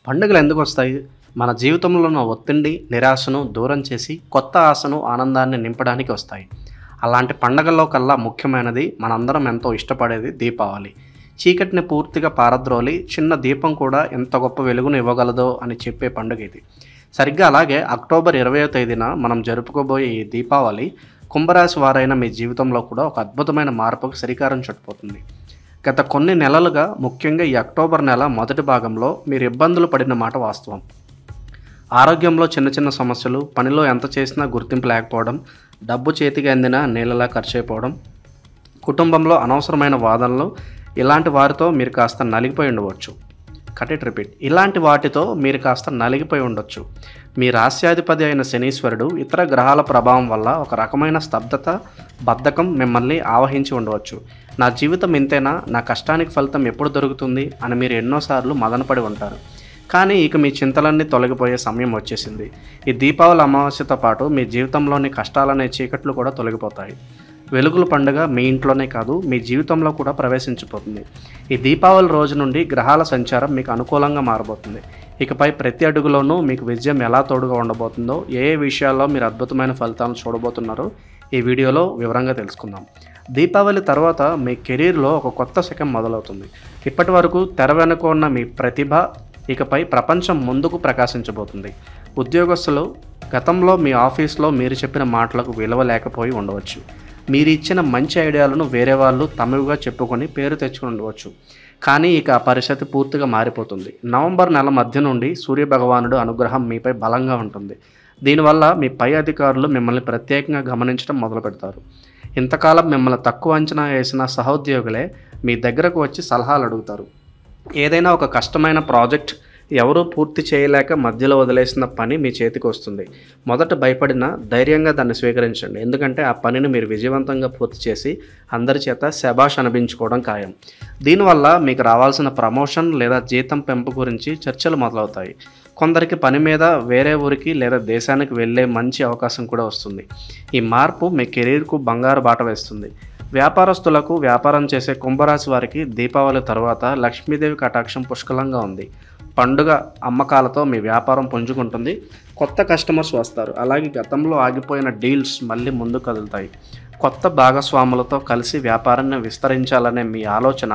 పండుగలు ఎందుకొస్తాయి? మన జీవితంలో ఉన్న ఒత్తిడి, నిరాశను దూరం చేసి కొత్త ఆశను, ఆనందాన్ని నింపడానికి వస్తాయి. అలాంటి పండగల్లో కల్లా ముఖ్యమైనది మనందరం ఎంతో ఇష్టపడేది దీపావళి. చీకటిని పూర్తిగా పారద్రోలి చిన్న దీపం కూడా ఎంత గొప్ప వెలుగును ఇవ్వగలదో అని చెప్పే పండుగ ఇది. సరిగ్గా అలాగే అక్టోబర్ 20వ తేదీన మనం జరుపుకోబోయే ఈ దీపావళి కుంభరాశి వారైన మీ జీవితంలో కూడా ఒక అద్భుతమైన మార్పుకు శ్రీకారం చుట్టబోతుంది. గత కొన్ని నెలలుగా ముఖ్యంగా ఈ అక్టోబర్ నెల మొదటి భాగంలో మీరు ఇబ్బందులు పడిన మాట వాస్తవం. ఆరోగ్యంలో చిన్న చిన్న సమస్యలు, పనిలో ఎంత చేసినా గుర్తింపు లేకపోవడం, డబ్బు చేతికి అందినా నీళ్ళలా ఖర్చు అయిపోవడం, కుటుంబంలో అనవసరమైన వాదనలు, ఇలాంటి వారితో మీరు కాస్త నలిగిపోయి ఉండవచ్చు. ఇలాంటి వాటితో మీరు కాస్త నలిగిపోయి ఉండొచ్చు. మీ రాస్యాధిపతి అయిన శనీశ్వరుడు ఇతర గ్రహాల ప్రభావం వల్ల ఒక రకమైన స్తబ్దత, బద్ధకం మిమ్మల్ని ఆవహించి ఉండవచ్చు. నా జీవితం ఇంతేనా, నా కష్టానికి ఫలితం ఎప్పుడు దొరుకుతుంది అని మీరు ఎన్నోసార్లు మదనపడి ఉంటారు. కానీ ఇక మీ చింతలన్నీ తొలగిపోయే సమయం వచ్చేసింది. ఈ దీపావళి అమావాస్యతో పాటు మీ జీవితంలోని కష్టాలనే చీకట్లు కూడా తొలగిపోతాయి. వెలుగుల పండుగ మీ ఇంట్లోనే కాదు, మీ జీవితంలో కూడా ప్రవేశించిపోతుంది. ఈ దీపావళి రోజు నుండి గ్రహాల సంచారం మీకు అనుకూలంగా మారబోతుంది. ఇకపై ప్రతి అడుగులోనూ మీకు విజయం ఎలా తోడుగా ఉండబోతుందో, ఏ విషయాల్లో మీరు అద్భుతమైన ఫలితాలను చూడబోతున్నారో ఈ వీడియోలో వివరంగా తెలుసుకుందాం. దీపావళి తర్వాత మీ కెరీర్లో ఒక కొత్త శకం మొదలవుతుంది. ఇప్పటి వరకు తెర వెనుక ఉన్న మీ ప్రతిభ ఇకపై ప్రపంచం ముందుకు ప్రకాశించబోతుంది. ఉద్యోగస్తులు, గతంలో మీ ఆఫీస్లో మీరు చెప్పిన మాటలకు విలువ లేకపోయి ఉండవచ్చు. మీరు ఇచ్చిన మంచి ఐడియాలను వేరే వాళ్ళు తమవిగా చెప్పుకొని పేరు తెచ్చుకుని ఉండవచ్చు. కానీ ఇక ఆ పరిస్థితి పూర్తిగా మారిపోతుంది. నవంబర్ నెల మధ్య నుండి సూర్యభగవానుడు అనుగ్రహం మీపై బలంగా ఉంటుంది. దీనివల్ల మీ పై అధికారులు మిమ్మల్ని ప్రత్యేకంగా గమనించడం మొదలు పెడతారు. ఇంతకాలం మిమ్మల్ని తక్కువ అంచనా వేసిన సహోద్యోగులే మీ దగ్గరకు వచ్చి సలహాలు అడుగుతారు. ఏదైనా ఒక కష్టమైన ప్రాజెక్ట్, ఎవరూ పూర్తి చేయలేక మధ్యలో వదిలేసిన పని మీ చేతికి వస్తుంది. మొదట భయపడినా ధైర్యంగా దాన్ని స్వీకరించండి. ఎందుకంటే ఆ పనిని మీరు విజయవంతంగా పూర్తి చేసి అందరి చేత శభాష్ అనిపించుకోవడం ఖాయం. దీనివల్ల మీకు రావాల్సిన ప్రమోషన్ లేదా జీతం పెంపు గురించి చర్చలు మొదలవుతాయి. కొందరికి పని మీద వేరే ఊరికి లేదా దేశానికి వెళ్ళే మంచి అవకాశం కూడా వస్తుంది. ఈ మార్పు మీ కెరీర్కు బంగారు బాట వేస్తుంది. వ్యాపారస్తులకు, వ్యాపారం చేసే కుంభరాశి వారికి దీపావళి తర్వాత లక్ష్మీదేవి కటాక్షం పుష్కలంగా ఉంది. పండుగ అమ్మకాలతో మీ వ్యాపారం పుంజుకుంటుంది. కొత్త కస్టమర్స్ వస్తారు. అలాగే గతంలో ఆగిపోయిన డీల్స్ మళ్ళీ ముందుకు కదులుతాయి. కొత్త భాగస్వాములతో కలిసి వ్యాపారాన్ని విస్తరించాలనే మీ ఆలోచన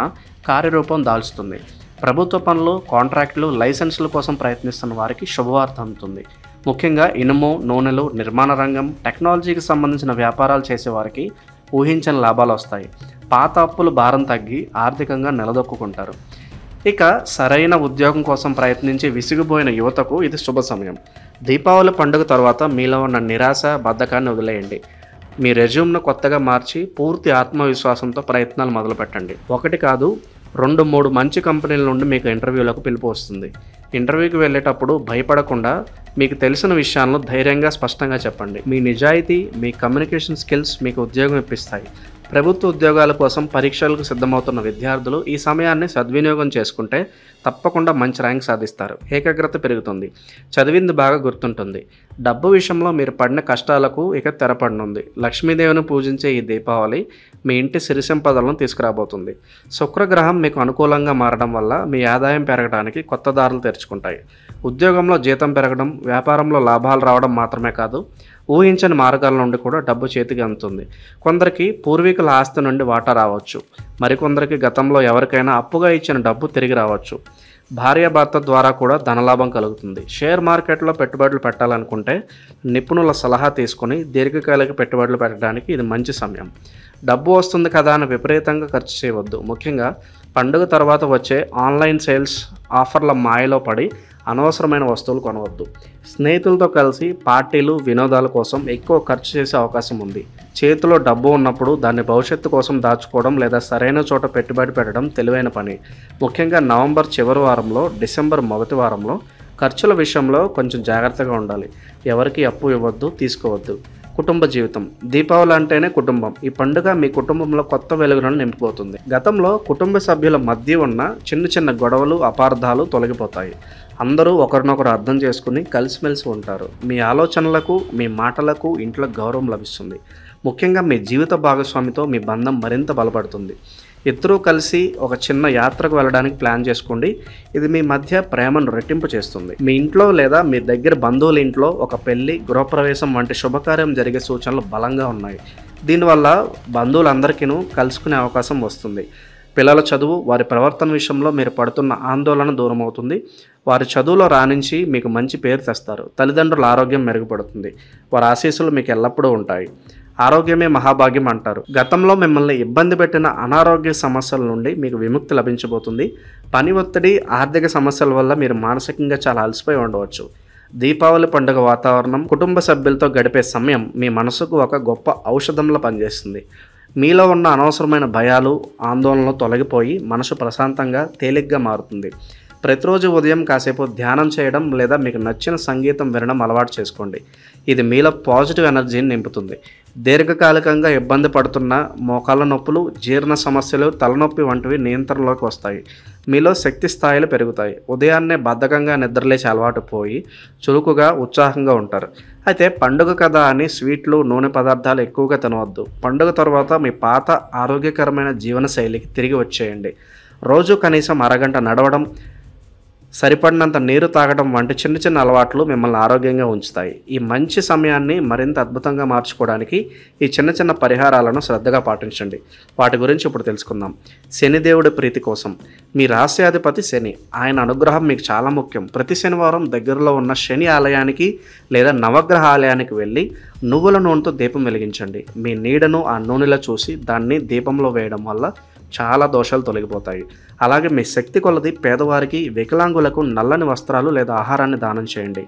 కార్యరూపం దాల్చుతుంది. ప్రభుత్వ పనులు, కాంట్రాక్టులు, లైసెన్సుల కోసం ప్రయత్నిస్తున్న వారికి శుభవార్త అందుతుంది. ముఖ్యంగా ఇనుము, నూనెలు, నిర్మాణ రంగం, టెక్నాలజీకి సంబంధించిన వ్యాపారాలు చేసేవారికి ఊహించని లాభాలు వస్తాయి. పాత అప్పులు భారం తగ్గి ఆర్థికంగా నిలదొక్కుంటారు. ఇక సరైన ఉద్యోగం కోసం ప్రయత్నించి విసిగిపోయిన యువతకు ఇది శుభ సమయం. దీపావళి పండుగ తర్వాత మీలో ఉన్న నిరాశ, బద్ధకాన్ని వదిలేయండి. మీ రెజ్యూమ్ను కొత్తగా మార్చి పూర్తి ఆత్మవిశ్వాసంతో ప్రయత్నాలు మొదలుపెట్టండి. 1 కాదు 2, 3 మంచి కంపెనీల నుండి మీకు ఇంటర్వ్యూలకు పిలుపు వస్తుంది. ఇంటర్వ్యూకి వెళ్ళేటప్పుడు భయపడకుండా మీకు తెలిసిన విషయాలను ధైర్యంగా, స్పష్టంగా చెప్పండి. మీ నిజాయితీ, మీ కమ్యూనికేషన్ స్కిల్స్ మీకు ఉద్యోగం ఇప్పిస్తాయి. ప్రభుత్వ ఉద్యోగాల కోసం పరీక్షలకు సిద్ధమవుతున్న విద్యార్థులు ఈ సమయాన్ని సద్వినియోగం చేసుకుంటే తప్పకుండా మంచి ర్యాంక్ సాధిస్తారు. ఏకాగ్రత పెరుగుతుంది. చదివింది బాగా గుర్తుంటుంది. డబ్బు విషయంలో మీరు పడిన కష్టాలకు ఇక తెరపడనుంది. లక్ష్మీదేవిని పూజించే ఈ దీపావళి మీ ఇంటి సిరి సంపదలను తీసుకురాబోతుంది. శుక్రగ్రహం మీకు అనుకూలంగా మారడం వల్ల మీ ఆదాయం పెరగడానికి కొత్త దారులు తెరుచుకుంటాయి. ఉద్యోగంలో జీతం పెరగడం, వ్యాపారంలో లాభాలు రావడం మాత్రమే కాదు, ఊహించని మార్గాల నుండి కూడా డబ్బు చేతికి అందుతుంది. కొందరికి పూర్వీకుల ఆస్తి నుండి వాటా రావచ్చు. మరికొందరికి గతంలో ఎవరికైనా అప్పుగా ఇచ్చిన డబ్బు తిరిగి రావచ్చు. భార్యాభర్త ద్వారా కూడా ధనలాభం కలుగుతుంది. షేర్ మార్కెట్లో పెట్టుబడులు పెట్టాలనుకుంటే నిపుణుల సలహా తీసుకుని దీర్ఘకాలిక పెట్టుబడులు పెట్టడానికి ఇది మంచి సమయం. డబ్బు వస్తుంది కదా అని విపరీతంగా ఖర్చు చేయవద్దు. ముఖ్యంగా పండుగ తర్వాత వచ్చే ఆన్లైన్ సేల్స్ ఆఫర్ల మాయలో పడి అనవసరమైన వస్తువులు కొనవద్దు. స్నేహితులతో కలిసి పార్టీలు, వినోదాల కోసం ఎక్కువ ఖర్చు చేసే అవకాశం ఉంది. చేతిలో డబ్బు ఉన్నప్పుడు దాన్ని భవిష్యత్తు కోసం దాచుకోవడం లేదా సరైన చోట పెట్టుబడి పెట్టడం తెలివైన పని. ముఖ్యంగా నవంబర్ చివరి వారంలో, డిసెంబర్ మొదటి వారంలో ఖర్చుల విషయంలో కొంచెం జాగ్రత్తగా ఉండాలి. ఎవరికి అప్పు ఇవ్వద్దు, తీసుకోవద్దు. కుటుంబ జీవితం. దీపావళి అంటేనే కుటుంబం. ఈ పండుగ మీ కుటుంబంలో కొత్త వెలుగులను నింపుకోతుంది. గతంలో కుటుంబ సభ్యుల మధ్య ఉన్న చిన్న చిన్న గొడవలు, అపార్థాలు తొలగిపోతాయి. అందరూ ఒకరినొకరు అర్థం చేసుకుని కలిసిమెలిసి ఉంటారు. మీ ఆలోచనలకు, మీ మాటలకు ఇంట్లో గౌరవం లభిస్తుంది. ముఖ్యంగా మీ జీవిత భాగస్వామితో మీ బంధం మరింత బలపడుతుంది. ఇద్దరూ కలిసి ఒక చిన్న యాత్రకు వెళ్ళడానికి ప్లాన్ చేసుకోండి. ఇది మీ మధ్య ప్రేమను రెట్టింపు చేస్తుంది. మీ ఇంట్లో లేదా మీ దగ్గర బంధువుల ఇంట్లో ఒక పెళ్లి, గృహప్రవేశం వంటి శుభకార్యం జరిగే సూచనలు బలంగా ఉన్నాయి. దీనివల్ల బంధువులందరికీ కలుసుకునే అవకాశం వస్తుంది. పిల్లల చదువు, వారి ప్రవర్తన విషయంలో మీరు పడుతున్న ఆందోళన దూరం అవుతుంది. వారి చదువులో రాణించి మీకు మంచి పేరు తెస్తారు. తల్లిదండ్రుల ఆరోగ్యం మెరుగుపడుతుంది. వారి ఆశీస్సులు మీకు ఎల్లప్పుడూ ఉంటాయి. ఆరోగ్యమే మహాభాగ్యం అంటారు. గతంలో మిమ్మల్ని ఇబ్బంది పెట్టిన అనారోగ్య సమస్యల నుండి మీకు విముక్తి లభించబోతుంది. పని ఒత్తిడి, ఆర్థిక సమస్యల వల్ల మీరు మానసికంగా చాలా అలసిపోయి ఉండవచ్చు. దీపావళి పండుగ వాతావరణం, కుటుంబ సభ్యులతో గడిపే సమయం మీ మనసుకు ఒక గొప్ప ఔషధంలా పనిచేస్తుంది. మీలో ఉన్న అనవసరమైన భయాలు, ఆందోళనలు తొలగిపోయి మనసు ప్రశాంతంగా, తేలిగ్గా మారుతుంది. ప్రతిరోజు ఉదయం కాసేపు ధ్యానం చేయడం లేదా మీకు నచ్చిన సంగీతం వినడం అలవాటు చేసుకోండి. ఇది మీలో పాజిటివ్ ఎనర్జీని నింపుతుంది. దీర్ఘకాలికంగా ఇబ్బంది పడుతున్న మోకాళ్ళ నొప్పులు, జీర్ణ సమస్యలు, తలనొప్పి వంటివి నియంత్రణలోకి వస్తాయి. మీలో శక్తి స్థాయిలు పెరుగుతాయి. ఉదయాన్నే బద్ధకంగా నిద్రలేచి అలవాటు పోయి చురుకుగా, ఉత్సాహంగా ఉంటారు. అయితే పండుగ కదా అని స్వీట్లు, నూనె పదార్థాలు ఎక్కువగా తినవద్దు. పండుగ తర్వాత మీ పాత ఆరోగ్యకరమైన జీవనశైలికి తిరిగి వచ్చేయండి. రోజు కనీసం అరగంట నడవడం, సరిపడినంత నీరు తాగడం వంటి చిన్న చిన్న అలవాట్లు మిమ్మల్ని ఆరోగ్యంగా ఉంచుతాయి. ఈ మంచి సమయాన్ని మరింత అద్భుతంగా మార్చుకోవడానికి ఈ చిన్న చిన్న పరిహారాలను శ్రద్ధగా పాటించండి. వాటి గురించి ఇప్పుడు తెలుసుకుందాం. శనిదేవుడి ప్రీతి కోసం. మీ రాశ్యాధిపతి శని. ఆయన అనుగ్రహం మీకు చాలా ముఖ్యం. ప్రతి శనివారం దగ్గరలో ఉన్న శని ఆలయానికి లేదా నవగ్రహ ఆలయానికి వెళ్ళి నువ్వుల నూనెతో దీపం వెలిగించండి. మీ నీడను ఆ నూనెలో చూసి దాన్ని దీపంలో వేయడం వల్ల చాలా దోషాలు తొలగిపోతాయి. అలాగే మీ శక్తి కొలది పేదవారికి, వికలాంగులకు నల్లని వస్త్రాలు లేదా ఆహారాన్ని దానం చేయండి.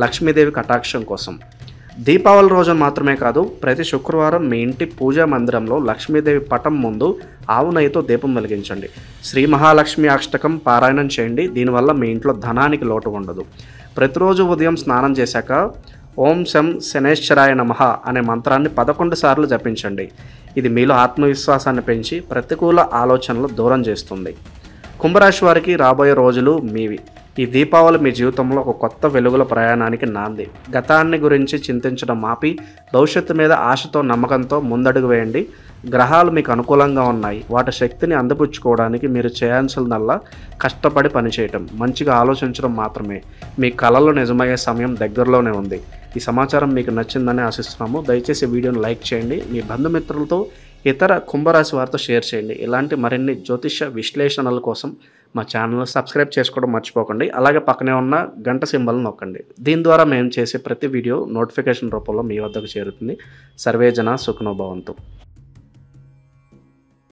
లక్ష్మీదేవి కటాక్షం కోసం. దీపావళి రోజు మాత్రమే కాదు, ప్రతి శుక్రవారం మీ ఇంటి పూజా మందిరంలో లక్ష్మీదేవి పటం ముందు ఆవు నెయ్యితో దీపం వెలిగించండి. శ్రీ మహాలక్ష్మి అష్టకం పారాయణం చేయండి. దీనివల్ల మీ ఇంట్లో ధనానికి లోటు ఉండదు. ప్రతిరోజు ఉదయం స్నానం చేశాక ఓం శం శనేశ్వరాయ నమః అనే మంత్రాన్ని 11 సార్లు జపించండి. ఇది మీలో ఆత్మవిశ్వాసాన్ని పెంచి ప్రతికూల ఆలోచనలు దూరం చేస్తుంది. కుంభరాశి వారికి రాబోయే రోజులు మీవి. ఈ దీపావళి మీ జీవితంలో ఒక కొత్త వెలుగుల ప్రయాణానికి నాంది. గతాన్ని గురించి చింతించడం ఆపి భవిష్యత్తు మీద ఆశతో, నమ్మకంతో ముందడుగు వేయండి. గ్రహాలు మీకు అనుకూలంగా ఉన్నాయి. వాటి శక్తిని అందిపుచ్చుకోవడానికి మీరు చేయాల్సిందల్లా కష్టపడి పనిచేయటం, మంచిగా ఆలోచించడం మాత్రమే. మీ కలలు నిజమయ్యే సమయం దగ్గరలోనే ఉంది. ఈ సమాచారం మీకు నచ్చిందని ఆశిస్తున్నాము. దయచేసి వీడియోను లైక్ చేయండి. మీ బంధుమిత్రులతో, ఇతర కుంభరాశి వారితో షేర్ చేయండి. ఇలాంటి మరిన్ని జ్యోతిష విశ్లేషణల కోసం మా ఛానల్ సబ్స్క్రైబ్ చేసుకోవడం మర్చిపోకండి. అలాగే పక్కనే ఉన్న గంట సింబల్ నొక్కండి. దీని ద్వారా మేము చేసే ప్రతి వీడియో నోటిఫికేషన్ రూపంలో మీ వద్దకు చేరుతుంది. సర్వే జన సుఖినో భవంతు.